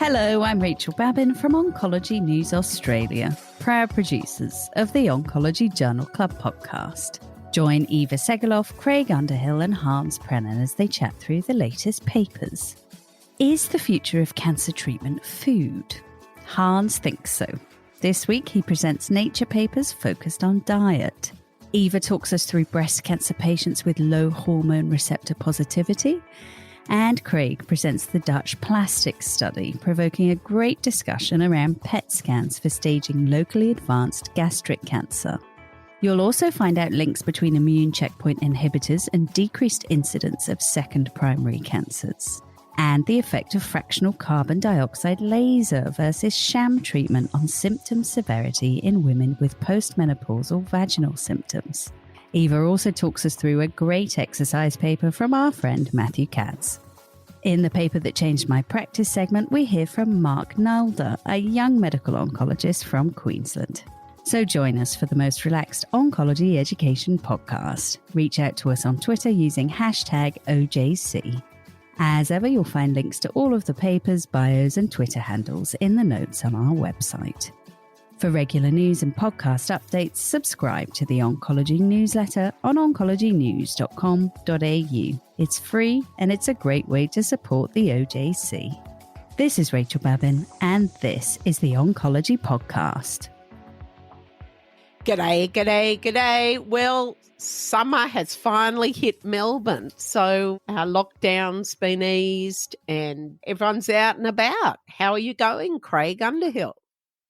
Hello, I'm Rachel Babin from Oncology News Australia, proud producers of the Oncology Journal Club podcast. Join Eva Segelov, Craig Underhill and Hans Prenen as they chat through the latest papers. Is the future of cancer treatment food? Hans thinks so. This week he presents Nature papers focused on diet. Eva talks us through breast cancer patients with low hormone receptor positivity. And Craig presents the Dutch plastics study, provoking a great discussion around PET scans for staging locally advanced gastric cancer. You'll also find out links between immune checkpoint inhibitors and decreased incidence of second primary cancers, and the effect of fractional carbon dioxide laser versus sham treatment on symptom severity in women with postmenopausal vaginal symptoms. Eva also talks us through a great exercise paper from our friend Matthew Katz. In the paper that changed my practice segment, we hear from Mark Nalder, a young medical oncologist from Queensland. So join us for the most relaxed oncology education podcast. Reach out to us on Twitter using hashtag OJC. As ever, you'll find links to all of the papers, bios and Twitter handles in the notes on our website. For regular news and podcast updates, subscribe to the Oncology newsletter on oncologynews.com.au. It's free and it's a great way to support the OJC. This is Rachel Babin and this is the Oncology Podcast. G'day, g'day, g'day. Well, summer has finally hit Melbourne, so our lockdown's been eased and everyone's out and about. How are you going, Craig Underhill?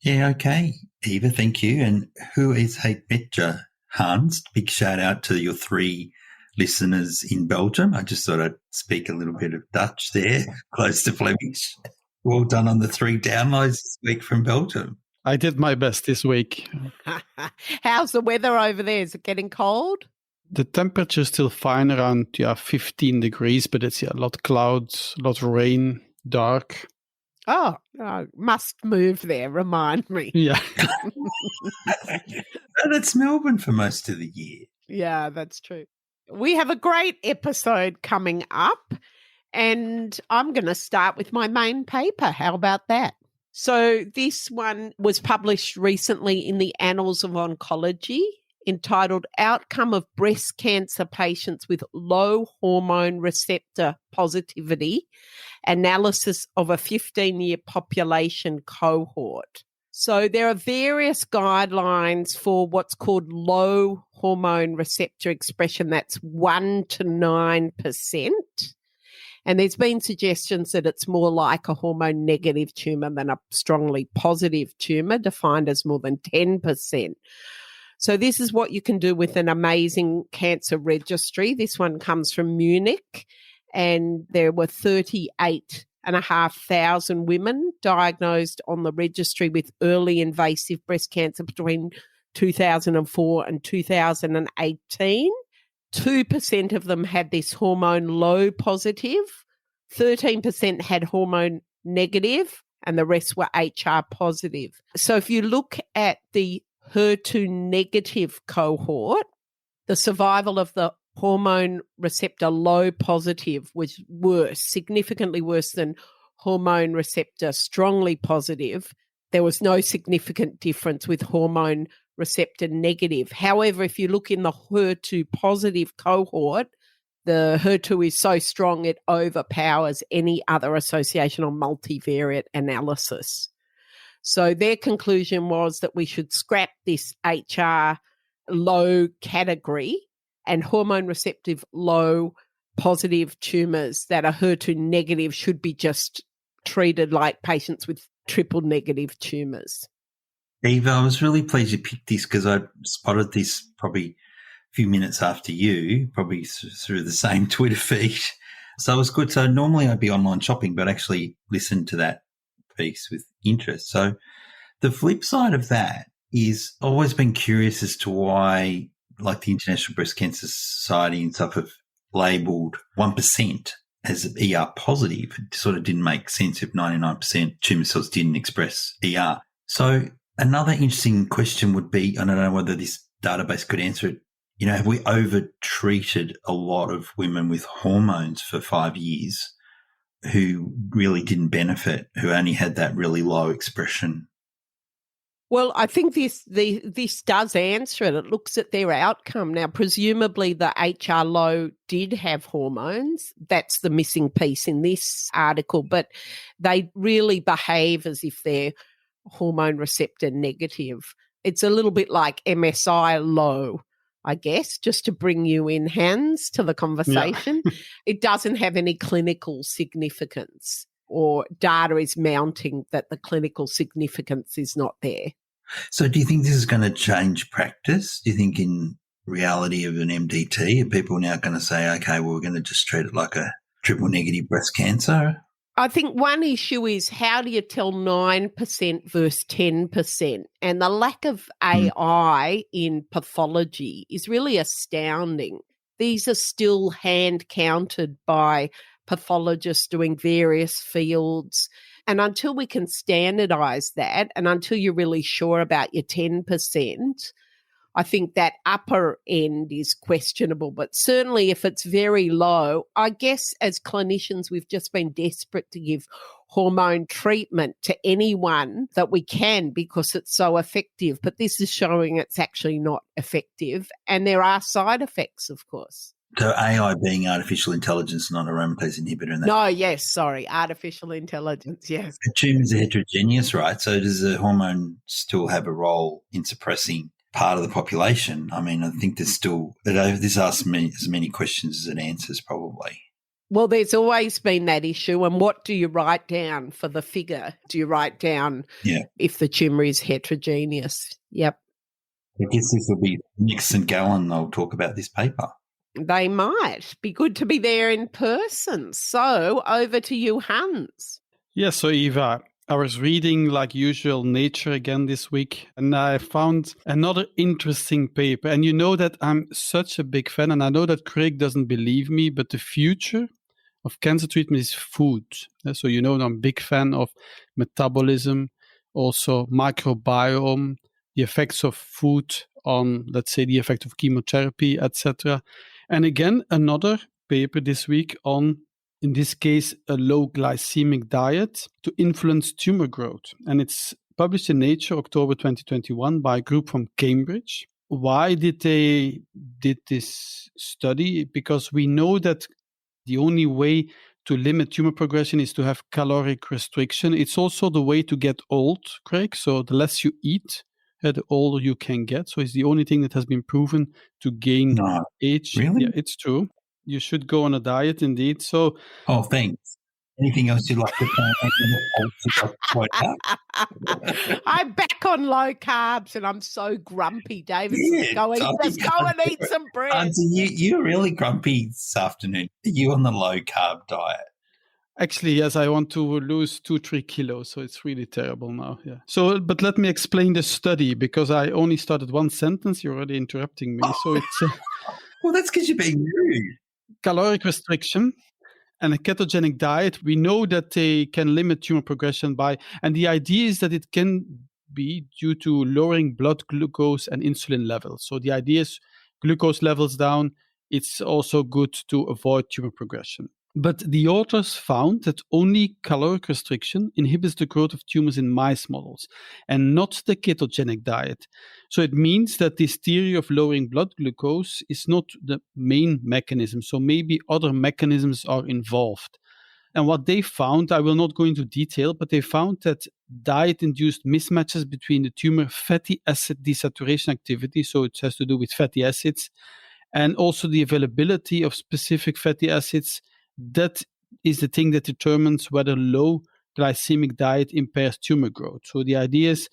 Yeah, okay, Eva, thank you. And who is het met je, Hans? Big shout out to your 3 listeners in Belgium. I just thought I'd speak a little bit of Dutch there, close to Flemish. Well done on the 3 downloads this week from Belgium. I did my best this week. How's the weather over there? Is it getting cold? The temperature is still fine, around 15 degrees, but it's a lot of clouds, a lot of rain, dark. Oh, must move there, remind me. Yeah. That's Melbourne for most of the year. Yeah, that's true. We have a great episode coming up, and I'm going to start with my main paper. How about that? So this one was published recently in the Annals of Oncology, entitled Outcome of Breast Cancer Patients with Low Hormone Receptor Positivity, Analysis of a 15-year Population Cohort. So there are various guidelines for what's called low hormone receptor expression. That's 1 to 9%. And there's been suggestions that it's more like a hormone negative tumour than a strongly positive tumour, defined as more than 10%. So this is what you can do with an amazing cancer registry. This one comes from Munich, and there were 38,500 women diagnosed on the registry with early invasive breast cancer between 2004 and 2018. 2% of them had this hormone low positive, 13% had hormone negative, and the rest were HR positive. So if you look at the HER2 negative cohort, the survival of the hormone receptor low positive was worse, significantly worse than hormone receptor strongly positive. There was no significant difference with hormone receptor negative. However, if you look in the HER2 positive cohort, the HER2 is so strong it overpowers any other association on multivariate analysis. So their conclusion was that we should scrap this HR low category, and hormone receptive low positive tumours that are HER2 negative should be just treated like patients with triple negative tumours. Eva, I was really pleased you picked this because I spotted this probably a few minutes after you, probably through the same Twitter feed. So it was good. So normally I'd be online shopping, but actually listened to that piece with interest. So the flip side of that is I've always been curious as to why, like the International Breast Cancer Society and stuff, have labelled 1% as ER positive. It sort of didn't make sense if 99% tumour cells didn't express ER. So another interesting question would be, I don't know whether this database could answer it, have we over-treated a lot of women with hormones for 5 years who really didn't benefit, who only had that really low expression? Well, I think this does answer it. It looks at their outcome. Now, presumably the HR low did have hormones. That's the missing piece in this article, but they really behave as if they're hormone receptor negative. It's a little bit like MSI low, I guess, just to bring you in, Hans, to the conversation. Yeah. It doesn't have any clinical significance, or data is mounting that the clinical significance is not there. So do you think this is going to change practice? Do you think in reality of an MDT, are people now going to say, okay, well, we're going to just treat it like a triple negative breast cancer? I think one issue is, how do you tell 9% versus 10%? And the lack of AI in pathology is really astounding. These are still hand counted by pathologists doing various fields. And until we can standardize that, and until you're really sure about your 10%, I think that upper end is questionable. But certainly if it's very low, I guess as clinicians, we've just been desperate to give hormone treatment to anyone that we can because it's so effective. But this is showing it's actually not effective. And there are side effects, of course. So AI being artificial intelligence, not aromatase inhibitor. Artificial intelligence, yes. The tumours are heterogeneous, right? So does the hormone still have a role in suppressing part of the population? I mean, I think this asks me as many questions as it answers probably. Well, there's always been that issue. And what do you write down for the figure? Do you write down if the tumour is heterogeneous? Yep. I guess this will be next St. Gallen, they'll talk about this paper. They might. Be good to be there in person. So over to you, Hans. Yeah, so Eva, I was reading, like usual, Nature again this week, and I found another interesting paper. And you know that I'm such a big fan, and I know that Craig doesn't believe me, but the future of cancer treatment is food. So you know I'm a big fan of metabolism, also microbiome, the effects of food on, let's say, the effect of chemotherapy, etc. And again, another paper this week on, in this case, a low glycemic diet to influence tumor growth. And it's published in Nature, October 2021, by a group from Cambridge. Why did they did this study? Because we know that the only way to limit tumor progression is to have caloric restriction. It's also the way to get old, Craig. So the less you eat, the older you can get. So it's the only thing that has been proven to gain age. Really? Yeah, it's true. You should go on a diet indeed. So, thanks. Anything else you'd like to point out? I'm back on low carbs and I'm so grumpy, David. Go and eat some bread. Auntie, you're really grumpy this afternoon. Are you on the low carb diet? Actually, yes, I want to lose 2-3 kilos, so it's really terrible now. Yeah. So, but let me explain the study, because I only started one sentence. You're already interrupting me. So it's well, that's because you're being rude. Caloric restriction and a ketogenic diet. We know that they can limit tumor progression by, and the idea is that it can be due to lowering blood glucose and insulin levels. So the idea is glucose levels down. It's also good to avoid tumor progression. But the authors found that only caloric restriction inhibits the growth of tumors in mice models and not the ketogenic diet. So it means that this theory of lowering blood glucose is not the main mechanism. So maybe other mechanisms are involved. And what they found, I will not go into detail, but they found that diet-induced mismatches between the tumor fatty acid desaturation activity, so it has to do with fatty acids, and also the availability of specific fatty acids, that is the thing that determines whether low glycemic diet impairs tumor growth. So the idea is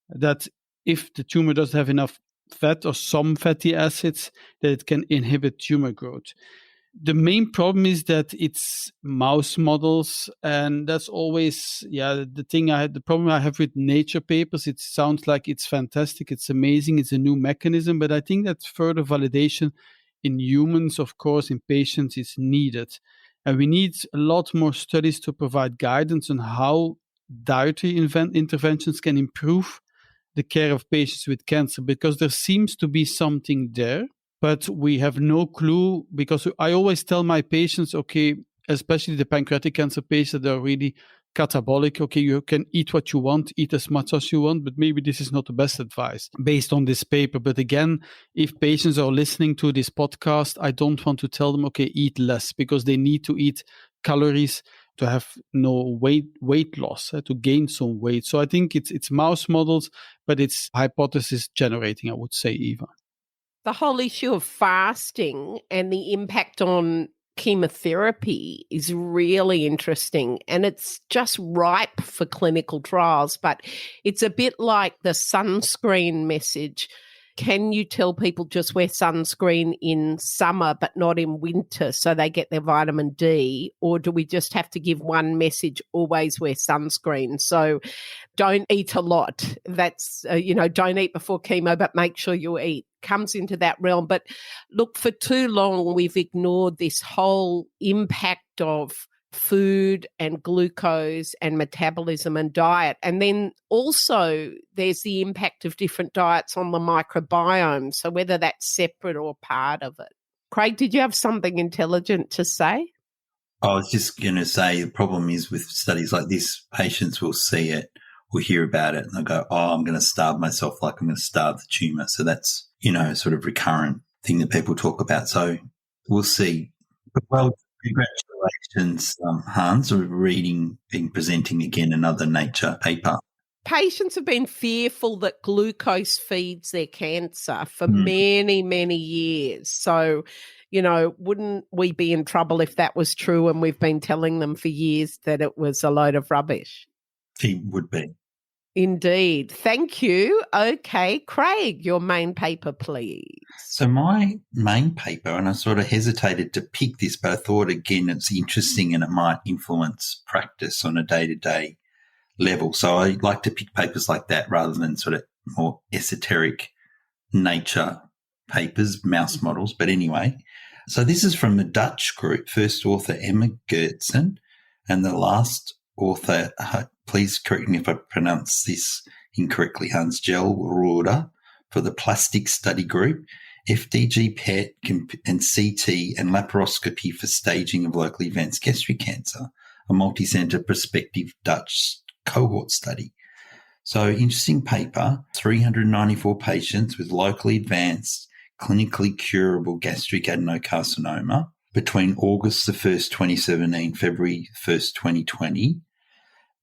that if the tumor doesn't have enough fat or some fatty acids, that it can inhibit tumor growth. The main problem is that it's mouse models, and that's always the problem I have with Nature papers. It sounds like it's fantastic, it's amazing, it's a new mechanism, but I think that further validation in humans, of course, in patients, is needed. And we need a lot more studies to provide guidance on how dietary interventions can improve the care of patients with cancer, because there seems to be something there, but we have no clue. Because I always tell my patients, okay, especially the pancreatic cancer patients that are really catabolic. Okay, you can eat what you want, eat as much as you want, but maybe this is not the best advice based on this paper. But again, if patients are listening to this podcast, I don't want to tell them, okay, eat less, because they need to eat calories to have no weight loss, to gain some weight. So I think it's mouse models, but it's hypothesis generating, I would say, Eva. The whole issue of fasting and the impact on chemotherapy is really interesting, and it's just ripe for clinical trials. But it's a bit like the sunscreen message. Can you tell people just wear sunscreen in summer but not in winter so they get their vitamin D? Or do we just have to give one message, always wear sunscreen? So don't eat a lot. That's, don't eat before chemo, but make sure you eat. Comes into that realm. But look, for too long, we've ignored this whole impact of food and glucose and metabolism and diet. And then also there's the impact of different diets on the microbiome. So whether that's separate or part of it. Craig, did you have something intelligent to say? I was just going to say the problem is with studies like this, patients will see it or hear about it and they'll go, oh, I'm going to starve myself like I'm going to starve the tumour. So that's, sort of recurrent thing that people talk about. So we'll see. But well, congratulations, Hans, on being presenting again another Nature paper. Patients have been fearful that glucose feeds their cancer for many, many years. So, wouldn't we be in trouble if that was true and we've been telling them for years that it was a load of rubbish? It would be. Indeed. Thank you. Okay, Craig, your main paper, please. So my main paper, and I sort of hesitated to pick this, but I thought, again, it's interesting and it might influence practice on a day-to-day level. So I like to pick papers like that rather than sort of more esoteric Nature papers, mouse models. But anyway, so this is from a Dutch group, first author Emma Geertsen, and the last author, please correct me if I pronounce this incorrectly, Hans Gelrode, for the plastic study group, FDG PET and CT and laparoscopy for staging of locally advanced gastric cancer, a multi-centre prospective Dutch cohort study. So interesting paper, 394 patients with locally advanced, clinically curable gastric adenocarcinoma between August the 1st, 2017, February 1st, 2020.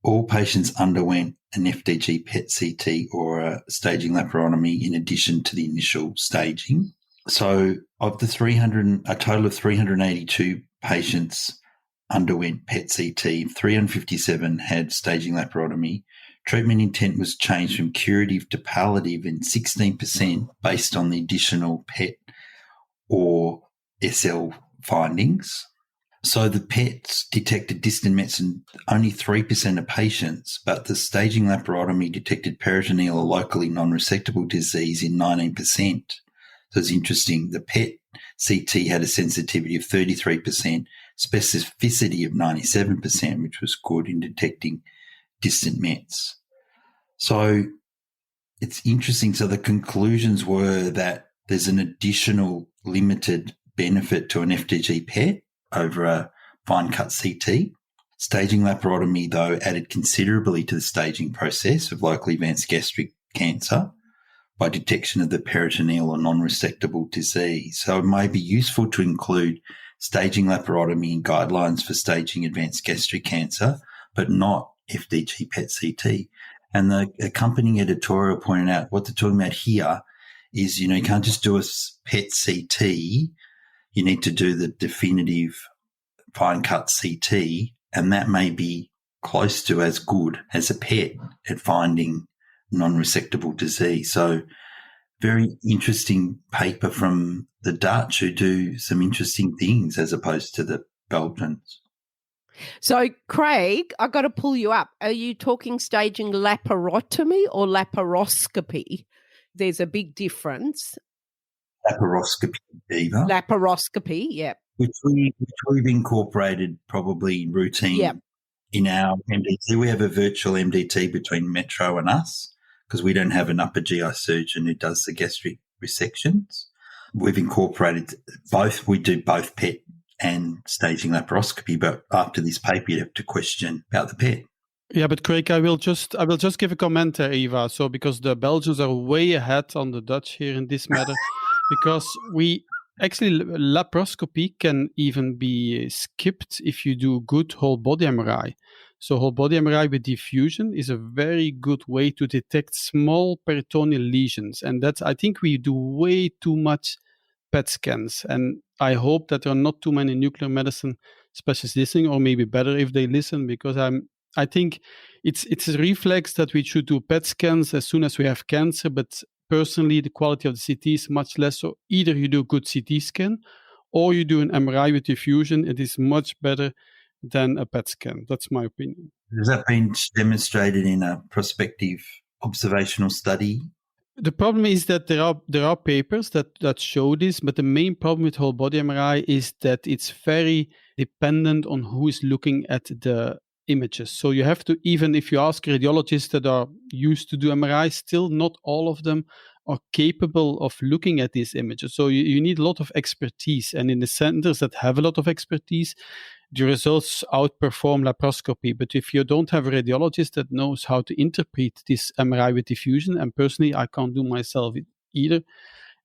All patients underwent an FDG PET CT or a staging laparotomy in addition to the initial staging. So of the a total of 382 patients underwent PET CT, 357 had staging laparotomy. Treatment intent was changed from curative to palliative in 16% based on the additional PET or SL findings. So the PETs detected distant mets in only 3% of patients, but the staging laparotomy detected peritoneal or locally non-resectable disease in 19%. So it's interesting. The PET CT had a sensitivity of 33%, specificity of 97%, which was good in detecting distant mets. So it's interesting. So the conclusions were that there's an additional limited benefit to an FDG PET over a fine cut CT. Staging laparotomy, though, added considerably to the staging process of locally advanced gastric cancer by detection of the peritoneal or non-resectable disease. So it may be useful to include staging laparotomy in guidelines for staging advanced gastric cancer, but not FDG PET CT. And the accompanying editorial pointed out what they're talking about here is, you can't just do a PET CT. You need to do the definitive fine cut CT, and that may be close to as good as a PET at finding non-resectable disease. So very interesting paper from the Dutch who do some interesting things as opposed to the Belgians. So, Craig, I got to pull you up. Are you talking staging laparotomy or laparoscopy? There's a big difference. Laparoscopy, Eva. Laparoscopy, yeah. Which we've incorporated probably routine in our MDT. We have a virtual MDT between Metro and us because we don't have an upper GI surgeon who does the gastric resections. We've incorporated both. We do both PET and staging laparoscopy. But after this paper, you have to question about the PET. Yeah, but Craig, I will just give a comment there, Eva. So because the Belgians are way ahead on the Dutch here in this matter, because laparoscopy can even be skipped if you do good whole body MRI. So whole body MRI with diffusion is a very good way to detect small peritoneal lesions, and that's, I think we do way too much PET scans, and I hope that there are not too many nuclear medicine specialists listening, or maybe better if they listen, because I think it's a reflex that we should do PET scans as soon as we have cancer, but personally, the quality of the CT is much less. So either you do a good CT scan or you do an MRI with diffusion. It is much better than a PET scan. That's my opinion. Has that been demonstrated in a prospective observational study? The problem is that there are papers that show this, but the main problem with whole body MRI is that it's very dependent on who is looking at the images. So you have to, even if you ask radiologists that are used to do MRI, still not all of them are capable of looking at these images. So you need a lot of expertise. And in the centers that have a lot of expertise, the results outperform laparoscopy. But if you don't have a radiologist that knows how to interpret this MRI with diffusion, and personally I can't do myself either,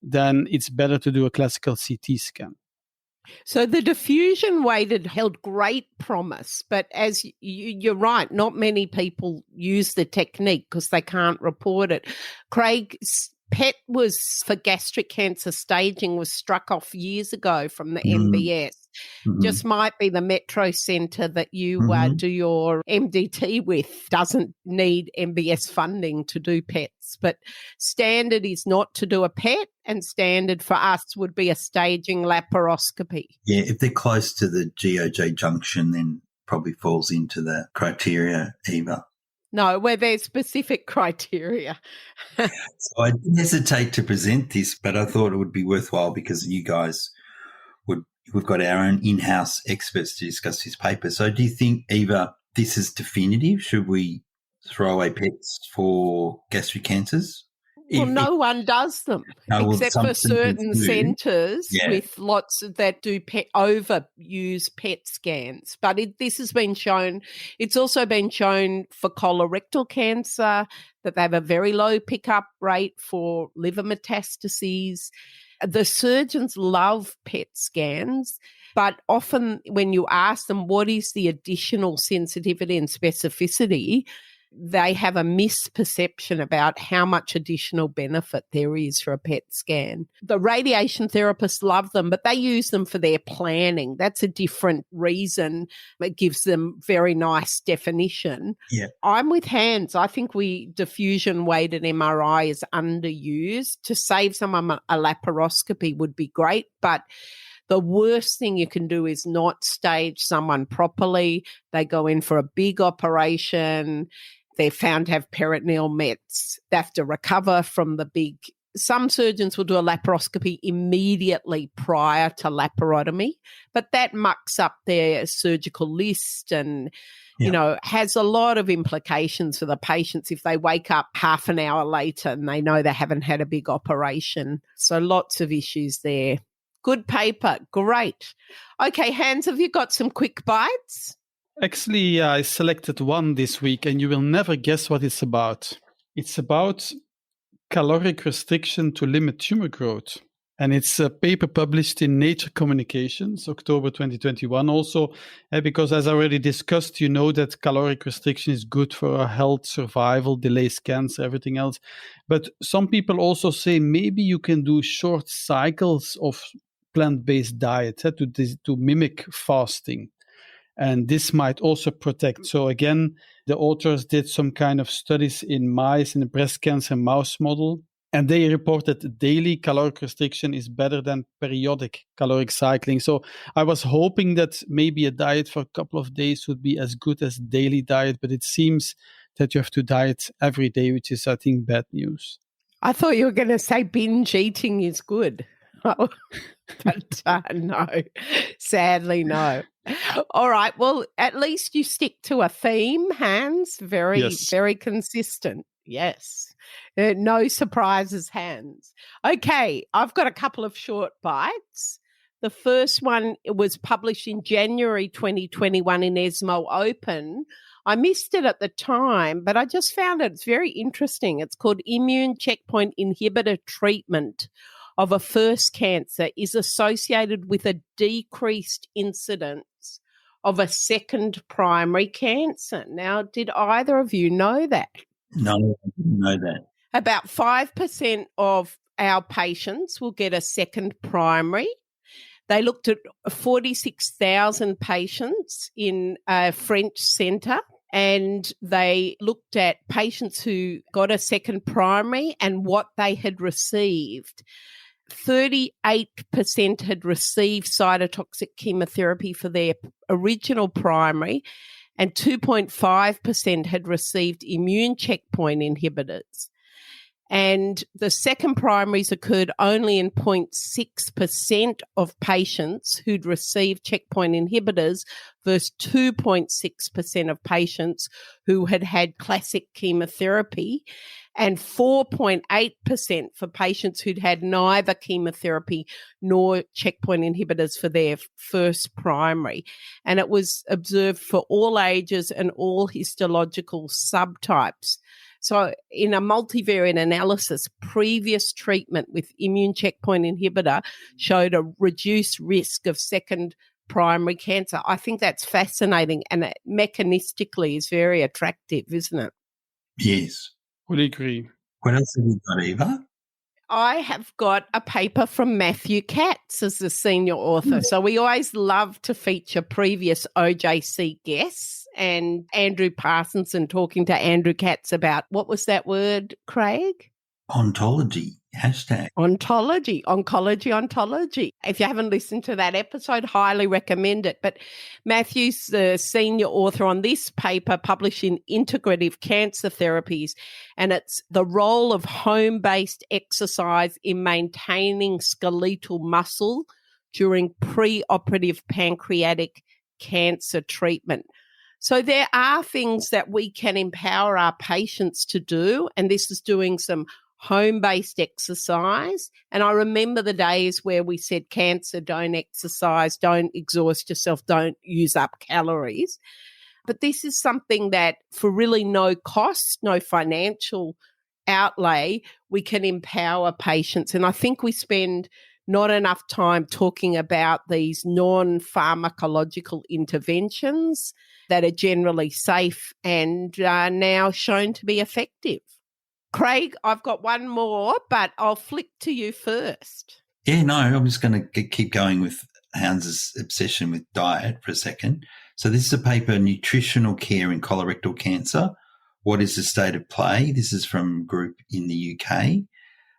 then it's better to do a classical CT scan. So the diffusion weighted held great promise, but as you're right, not many people use the technique because they can't report it. Craig, PET was for gastric cancer staging was struck off years ago from the MBS. Mm-hmm. Just might be the metro centre that you do your MDT with doesn't need MBS funding to do PETs, but standard is not to do a PET, and standard for us would be a staging laparoscopy. Yeah, if they're close to the GOJ junction, then probably falls into the criteria, Eva. No, where there's specific criteria. So I didn't hesitate to present this, but I thought it would be worthwhile because you guys we've got our own in-house experts to discuss this paper. So do you think, Eva, this is definitive? Should we throw away PETs for gastric cancers? Well, no one does them except for certain centres with lots that do overuse PET scans. But this has been shown. It's also been shown for colorectal cancer that they have a very low pickup rate for liver metastases. The surgeons love PET scans, but often when you ask them what is the additional sensitivity and specificity, they have a misperception about how much additional benefit there is for a PET scan. The radiation therapists love them, but they use them for their planning. That's a different reason. It gives them very nice definition. Yeah. I'm with Hans. I think diffusion-weighted MRI is underused. To save someone a laparoscopy would be great, but the worst thing you can do is not stage someone properly. They go in for a big operation. They're found to have peritoneal mets. They have to recover from the big. Some surgeons will do a laparoscopy immediately prior to laparotomy, but that mucks up their surgical list and, has a lot of implications for the patients if they wake up half an hour later and they know they haven't had a big operation. So lots of issues there. Good paper. Great. Okay, Hans, have you got some quick bites? Actually, I selected one this week, and you will never guess what it's about. It's about caloric restriction to limit tumor growth. And it's a paper published in Nature Communications, October 2021 also, because as I already discussed, you know that caloric restriction is good for our health, survival, delays cancer, everything else. But some people also say maybe you can do short cycles of plant-based diet to mimic fasting. And this might also protect. So again, the authors did some kind of studies in mice in a breast cancer mouse model, and they reported daily caloric restriction is better than periodic caloric cycling. So I was hoping that maybe a diet for a couple of days would be as good as daily diet, but it seems that you have to diet every day, which is, I think, bad news. I thought you were going to say binge eating is good. But no, sadly, no. All right. Well, at least you stick to a theme, Hans. Very consistent. Yes. No surprises, Hans. Okay. I've got a couple of short bites. The first one was published in January 2021 in ESMO Open. I missed it at the time, but I just found it's very interesting. It's called Immune Checkpoint Inhibitor Treatment of a First Cancer is associated with a decreased incidence of a second primary cancer. Now, did either of you know that? No, I didn't know that. About 5% of our patients will get a second primary. They looked at 46,000 patients in a French centre, and they looked at patients who got a second primary and what they had received. 38% had received cytotoxic chemotherapy for their original primary, and 2.5% had received immune checkpoint inhibitors. And the second primaries occurred only in 0.6% of patients who'd received checkpoint inhibitors versus 2.6% of patients who had had classic chemotherapy, and 4.8% for patients who'd had neither chemotherapy nor checkpoint inhibitors for their first primary. And it was observed for all ages and all histological subtypes. So in a multivariate analysis, previous treatment with immune checkpoint inhibitor showed a reduced risk of second primary cancer. I think that's fascinating, and it mechanistically is very attractive, isn't it? Yes. Would agree. What else have you got, Eva? I have got a paper from Matthew Katz as the senior author. So we always love to feature previous OJC guests, and Andrew Parsonson talking to Andrew Katz about, what was that word, Craig? Ontology, hashtag. Oncology. If you haven't listened to that episode, highly recommend it. But Matthew's the senior author on this paper published in Integrative Cancer Therapies, and it's the role of home-based exercise in maintaining skeletal muscle during preoperative pancreatic cancer treatment. So there are things that we can empower our patients to do, and this is doing some home-based exercise. And I remember the days where we said, cancer, don't exercise, don't exhaust yourself, don't use up calories. But this is something that for really no cost, no financial outlay, we can empower patients. And I think we spend not enough time talking about these non-pharmacological interventions that are generally safe and are now shown to be effective. Craig, I've got one more, but I'll flick to you first. Yeah, no, I'm just going to keep going with Hans's obsession with diet for a second. So this is a paper, Nutritional Care in Colorectal Cancer. What is the state of play? This is from a group in the UK.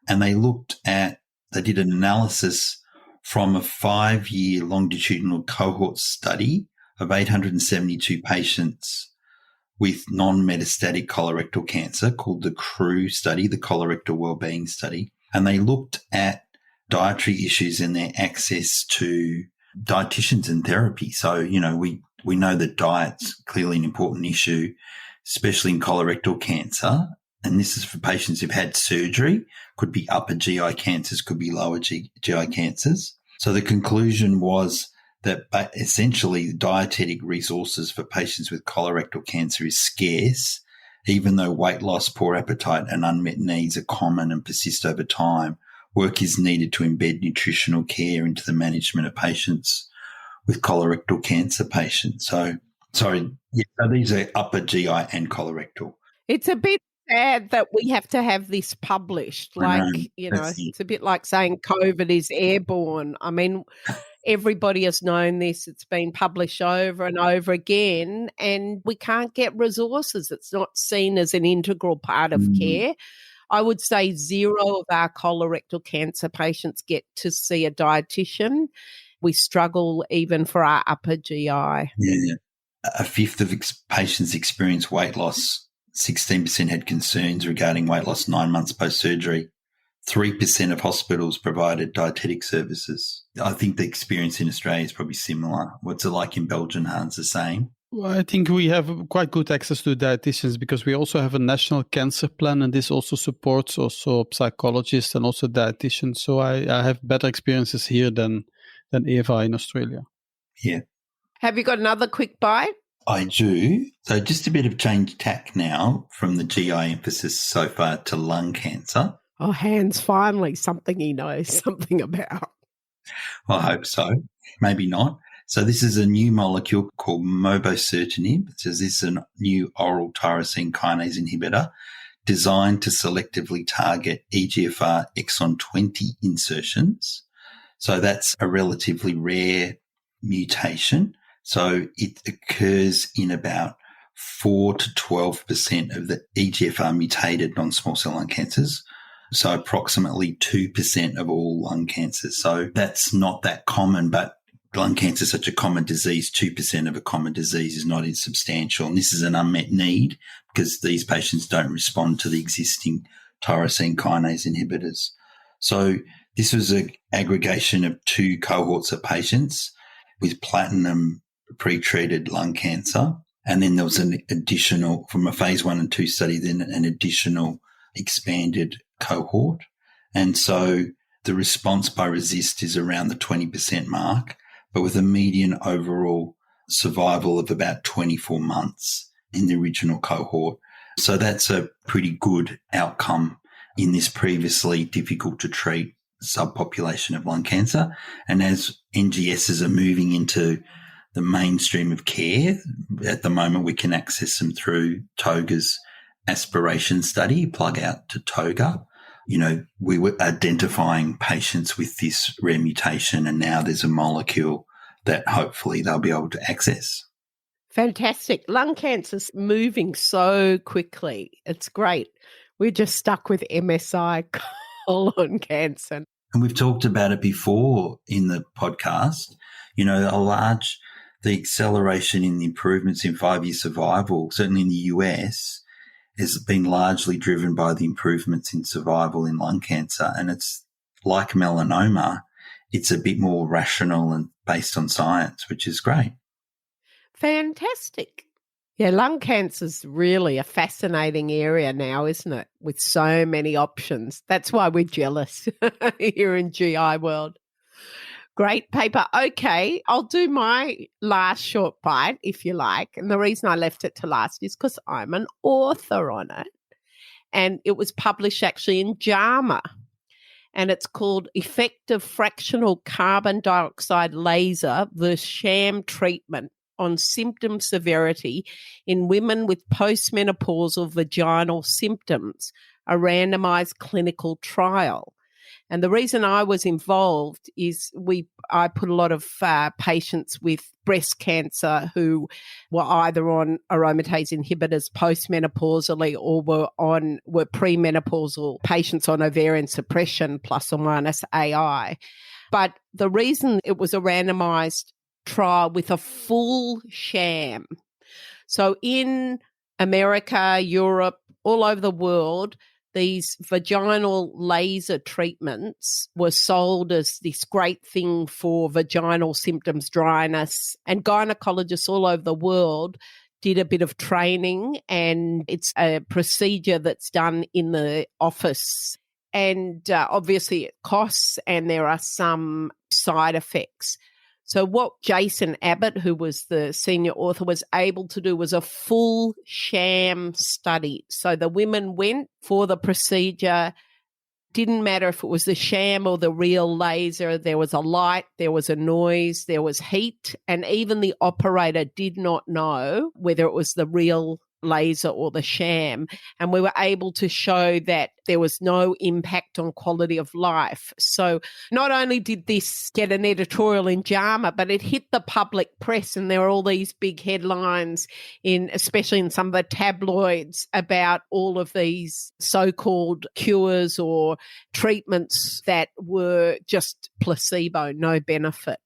And they did an analysis from a 5-year longitudinal cohort study of 872 patients with non-metastatic colorectal cancer called the CREW study, the Colorectal Wellbeing Study. And they looked at dietary issues and their access to dietitians and therapy. So, we know that diet's clearly an important issue, especially in colorectal cancer. And this is for patients who've had surgery, could be upper GI cancers, could be lower GI cancers. So the conclusion was that essentially dietetic resources for patients with colorectal cancer is scarce, even though weight loss, poor appetite and unmet needs are common and persist over time. Work is needed to embed nutritional care into the management of patients with colorectal cancer patients. So these are upper GI and colorectal. It's a bit sad that we have to have this published. It's a bit like saying COVID is airborne. I mean, everybody has known this. It's been published over and over again, and we can't get resources. It's not seen as an integral part of care. I would say 0 of our colorectal cancer patients get to see a dietitian. We struggle even for our upper GI. Yeah. A fifth of patients experience weight loss. 16% had concerns regarding weight loss 9 months post-surgery. 3% of hospitals provided dietetic services. I think the experience in Australia is probably similar. What's it like in Belgium, Hans? The same? Well, I think we have quite good access to dietitians because we also have a national cancer plan, and this also supports also psychologists and also dietitians. So I have better experiences here than than Eva in Australia. Yeah, Have you got another quick bite? I do. So just a bit of change tack now from the GI emphasis so far to lung cancer. Oh, Hans, finally something he knows something about. I hope so. Maybe not. So this is a new molecule called mobocertinib. So this is a new oral tyrosine kinase inhibitor designed to selectively target EGFR exon 20 insertions. So that's a relatively rare mutation. So it occurs in about 4 to 12% of the EGFR mutated non-small cell lung cancers. So approximately 2% of all lung cancers. So that's not that common, but lung cancer is such a common disease. 2% of a common disease is not insubstantial. And this is an unmet need because these patients don't respond to the existing tyrosine kinase inhibitors. So this was an aggregation of 2 cohorts of patients with platinum pre-treated lung cancer. And then there was an additional, from a phase 1 and 2 study, then an additional expanded cohort. And so the response by RECIST is around the 20% mark, but with a median overall survival of about 24 months in the original cohort. So that's a pretty good outcome in this previously difficult to treat subpopulation of lung cancer. And as NGSs are moving into the mainstream of care, at the moment we can access them through TOGA's aspiration study, plug out to TOGA. You know, we were identifying patients with this rare mutation, and now there's a molecule that hopefully they'll be able to access. Fantastic. Lung cancer's moving so quickly. It's great. We're just stuck with MSI colon cancer. And we've talked about it before in the podcast. You know, the acceleration in the improvements in 5-year survival, certainly in the US, has been largely driven by the improvements in survival in lung cancer. And it's like melanoma, it's a bit more rational and based on science, which is great. Fantastic. Yeah, lung cancer's really a fascinating area now, isn't it? With so many options. That's why we're jealous here in GI world. Great paper. Okay, I'll do my last short bite, if you like. And the reason I left it to last is because I'm an author on it. And it was published actually in JAMA. And it's called Effective Fractional Carbon Dioxide Laser versus Sham Treatment on Symptom Severity in Women with Postmenopausal Vaginal Symptoms, a randomized clinical trial. And the reason I was involved is I put a lot of patients with breast cancer who were either on aromatase inhibitors postmenopausally or were premenopausal patients on ovarian suppression plus or minus AI. But the reason it was a randomized trial with a full sham. So in America, Europe, all over the world, these vaginal laser treatments were sold as this great thing for vaginal symptoms, dryness, and gynecologists all over the world did a bit of training, and it's a procedure that's done in the office. And obviously it costs, and there are some side effects. So what Jason Abbott, who was the senior author, was able to do was a full sham study. So the women went for the procedure. Didn't matter if it was the sham or the real laser. There was a light, there was a noise, there was heat, and even the operator did not know whether it was the real laser or the sham. And we were able to show that there was no impact on quality of life. So not only did this get an editorial in JAMA, but it hit the public press, and there were all these big headlines especially in some of the tabloids about all of these so-called cures or treatments that were just placebo, no benefit.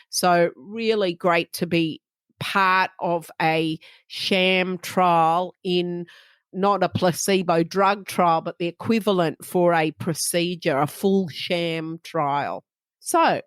So really great to be part of a sham trial in not a placebo drug trial, but the equivalent for a procedure, a full sham trial. So,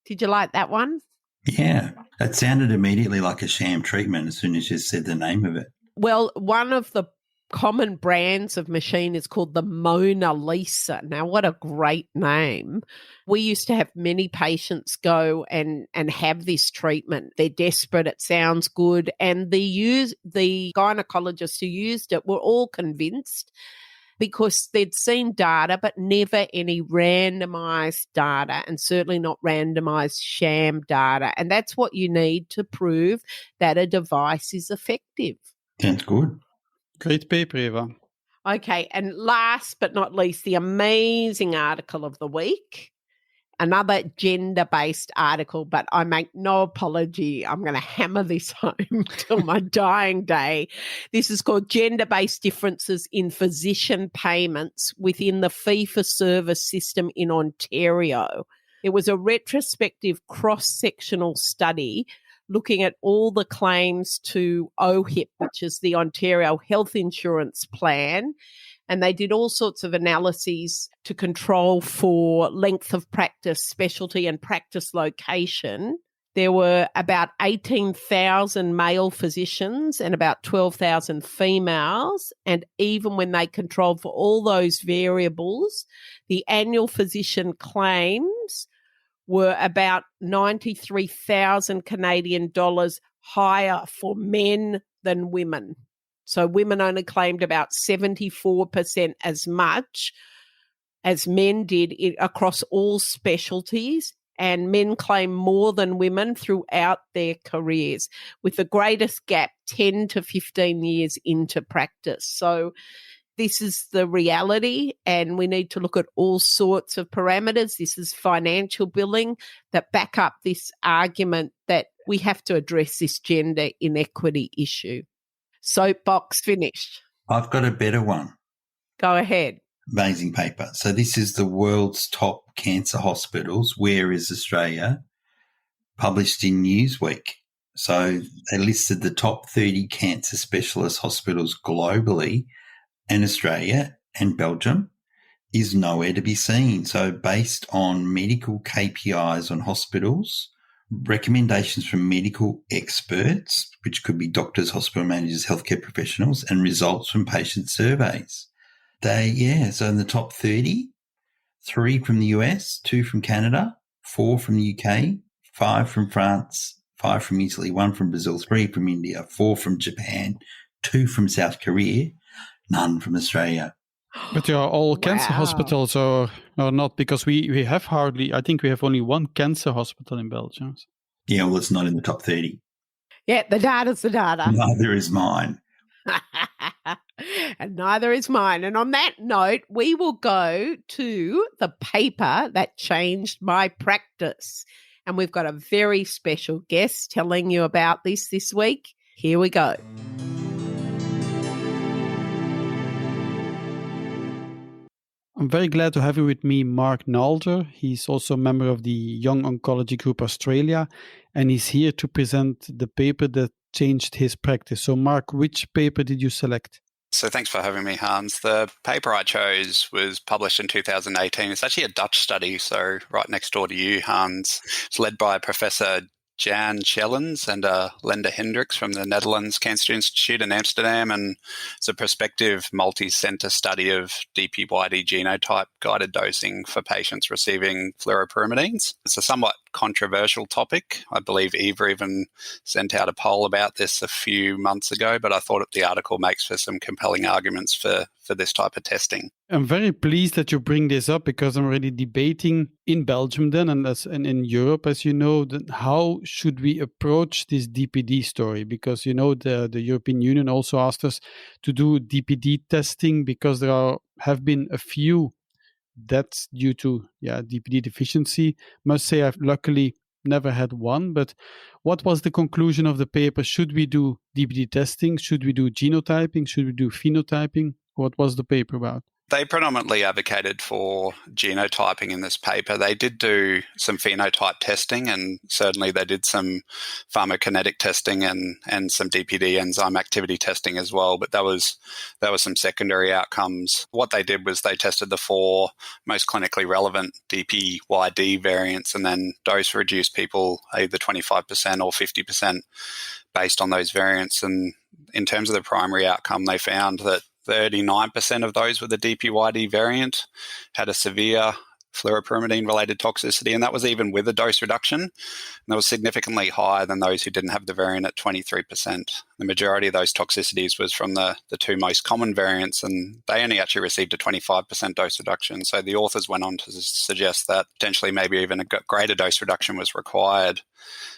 did you like that one? Yeah, it sounded immediately like a sham treatment as soon as you said the name of it. Well, one of the common brands of machine is called the Mona Lisa. Now, what a great name. We used to have many patients go and have this treatment. They're desperate. It sounds good. And the gynecologists who used it were all convinced because they'd seen data, but never any randomized data, and certainly not randomized sham data. And that's what you need to prove that a device is effective. Sounds good. Great paper, Eva. Okay, and last but not least, the amazing article of the week, another gender-based article, but I make no apology. I'm going to hammer this home till my dying day. This is called Gender-Based Differences in Physician Payments Within the Fee-for-Service System in Ontario. It was a retrospective cross-sectional study looking at all the claims to OHIP, which is the Ontario Health Insurance Plan. And they did all sorts of analyses to control for length of practice, specialty and practice location. There were about 18,000 male physicians and about 12,000 females. And even when they controlled for all those variables, the annual physician claims were about 93,000 Canadian dollars higher for men than women. So women only claimed about 74% as much as men did across all specialties, and men claim more than women throughout their careers, with the greatest gap 10 to 15 years into practice. So this is the reality, and we need to look at all sorts of parameters. This is financial billing that back up this argument that we have to address this gender inequity issue. Soapbox finished. I've got a better one. Go ahead. Amazing paper. So this is the world's top cancer hospitals. Where is Australia? Published in Newsweek. So they listed the top 30 cancer specialist hospitals globally, and Australia and Belgium is nowhere to be seen. So based on medical KPIs on hospitals, recommendations from medical experts, which could be doctors, hospital managers, healthcare professionals, and results from patient surveys. So in the top 30, 3 from the US, 2 from Canada, 4 from the UK, 5 from France, 5 from Italy, 1 from Brazil, 3 from India, 4 from Japan, 2 from South Korea, none from Australia. But they are all cancer hospitals or not, because we have hardly, I think we have only one cancer hospital in Belgium. Yeah, well, it's not in the top 30. Yeah, the data's the data. Neither is mine. And neither is mine. And on that note, we will go to the paper that changed my practice. And we've got a very special guest telling you about this week. Here we go. I'm very glad to have you with me, Mark Nalder. He's also a member of the Young Oncology Group Australia, and he's here to present the paper that changed his practice. So, Mark, which paper did you select? So thanks for having me, Hans. The paper I chose was published in 2018. It's actually a Dutch study, so right next door to you, Hans. It's led by Professor Jan Schellens and Lenda Hendricks from the Netherlands Cancer Institute in Amsterdam, and it's a prospective multi-centre study of DPYD genotype guided dosing for patients receiving fluoropyrimidines. It's a somewhat controversial topic. I believe Eva even sent out a poll about this a few months ago, but I thought the article makes for some compelling arguments for this type of testing. I'm very pleased that you bring this up, because I'm already debating in Belgium then and in Europe, as you know, how should we approach this DPD story? Because, you know, the European Union also asked us to do DPD testing because there have been a few deaths due to DPD deficiency. Must say I've luckily never had one, but what was the conclusion of the paper? Should we do DPD testing? Should we do genotyping? Should we do phenotyping? What was the paper about? They predominantly advocated for genotyping in this paper. They did do some phenotype testing, and certainly they did some pharmacokinetic testing and some DPD enzyme activity testing as well, but that was some secondary outcomes. What they did was they tested the 4 most clinically relevant DPYD variants and then dose reduced people either 25% or 50% based on those variants. And in terms of the primary outcome, they found that 39% of those with the DPYD variant had a severe fluoropyrimidine-related toxicity, and that was even with a dose reduction. And that was significantly higher than those who didn't have the variant at 23%. The majority of those toxicities was from the two most common variants, and they only actually received a 25% dose reduction. So the authors went on to suggest that potentially maybe even a greater dose reduction was required.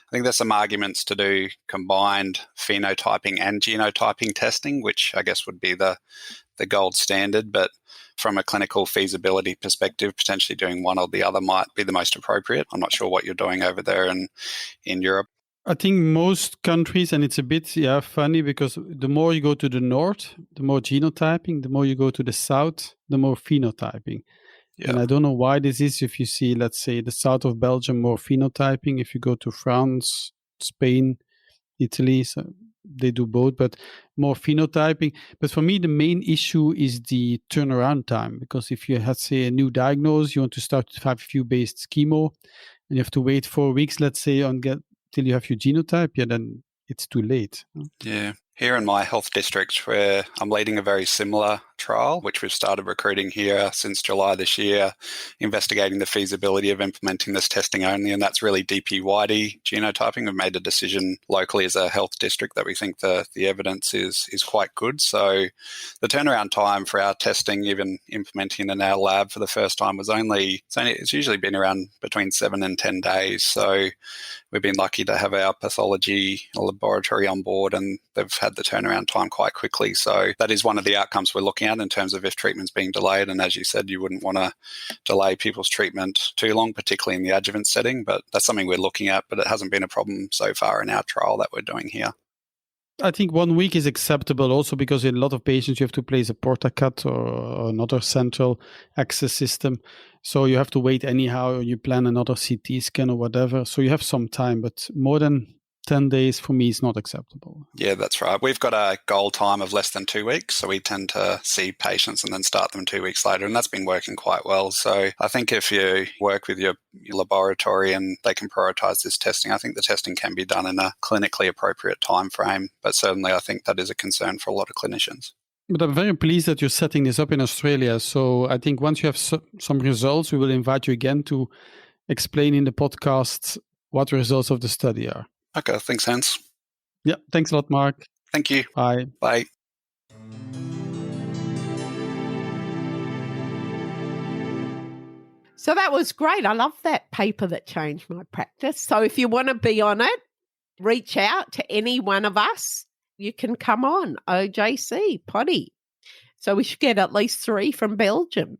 I think there's some arguments to do combined phenotyping and genotyping testing, which I guess would be the gold standard, but from a clinical feasibility perspective, potentially doing one or the other might be the most appropriate. I'm not sure what you're doing over there in Europe. I think most countries, and it's a bit funny because the more you go to the north, the more genotyping, the more you go to the south, the more phenotyping. Yeah. And I don't know why this is. If you see, let's say, the south of Belgium, more phenotyping. If you go to France, Spain, Italy, so they do both, but more phenotyping. But for me, the main issue is the turnaround time, because if you have, say, a new diagnosis, you want to start with 5-FU-based chemo, and you have to wait 4 weeks, let's say, till you have your genotype, then it's too late. Yeah. Here in my health district, where I'm leading a very similar trial, which we've started recruiting here since July this year, investigating the feasibility of implementing this testing only, and that's really DPYD genotyping. We've made a decision locally as a health district that we think the evidence is quite good. So the turnaround time for our testing, even implementing in our lab for the first time, it's usually been around between 7 and 10 days. So we've been lucky to have our pathology laboratory on board, and they've had the turnaround time quite quickly. So that is one of the outcomes we're looking at in terms of if treatment's being delayed. And as you said, you wouldn't want to delay people's treatment too long, particularly in the adjuvant setting. But that's something we're looking at, but it hasn't been a problem so far in our trial that we're doing here. I think 1 week is acceptable also because in a lot of patients you have to place a portacut or another central access system. So you have to wait anyhow, or you plan another CT scan or whatever. So you have some time, but more than 10 days for me is not acceptable. Yeah, that's right. We've got a goal time of less than 2 weeks. So we tend to see patients and then start them 2 weeks later. And that's been working quite well. So I think if you work with your laboratory and they can prioritize this testing, I think the testing can be done in a clinically appropriate time frame. But certainly I think that is a concern for a lot of clinicians. But I'm very pleased that you're setting this up in Australia. So I think once you have some results, we will invite you again to explain in the podcast what the results of the study are. Okay, thanks, Hans. Yeah, thanks a lot, Mark. Thank you. Bye. Bye. So that was great. I love that paper that changed my practice. So if you want to be on it, reach out to any one of us. You can come on, OJC, Potty. So we should get at least 3 from Belgium.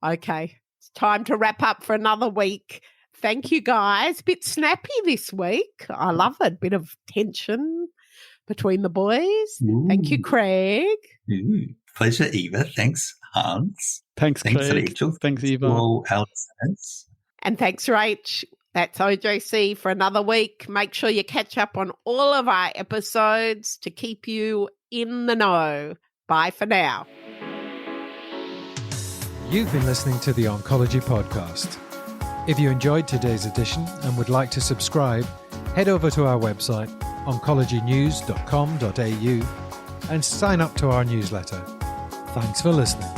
Okay, it's time to wrap up for another week. Thank you, guys. Bit snappy this week. I love it. Bit of tension between the boys. Ooh. Thank you, Craig. Ooh. Pleasure, Eva. Thanks, Hans. Thanks, Craig. Rachel. Thanks, Eva. All our listeners. And thanks, Rach. That's OJC for another week. Make sure you catch up on all of our episodes to keep you in the know. Bye for now. You've been listening to the Oncology Podcast. If you enjoyed today's edition and would like to subscribe, head over to our website, oncologynews.com.au, and sign up to our newsletter. Thanks for listening.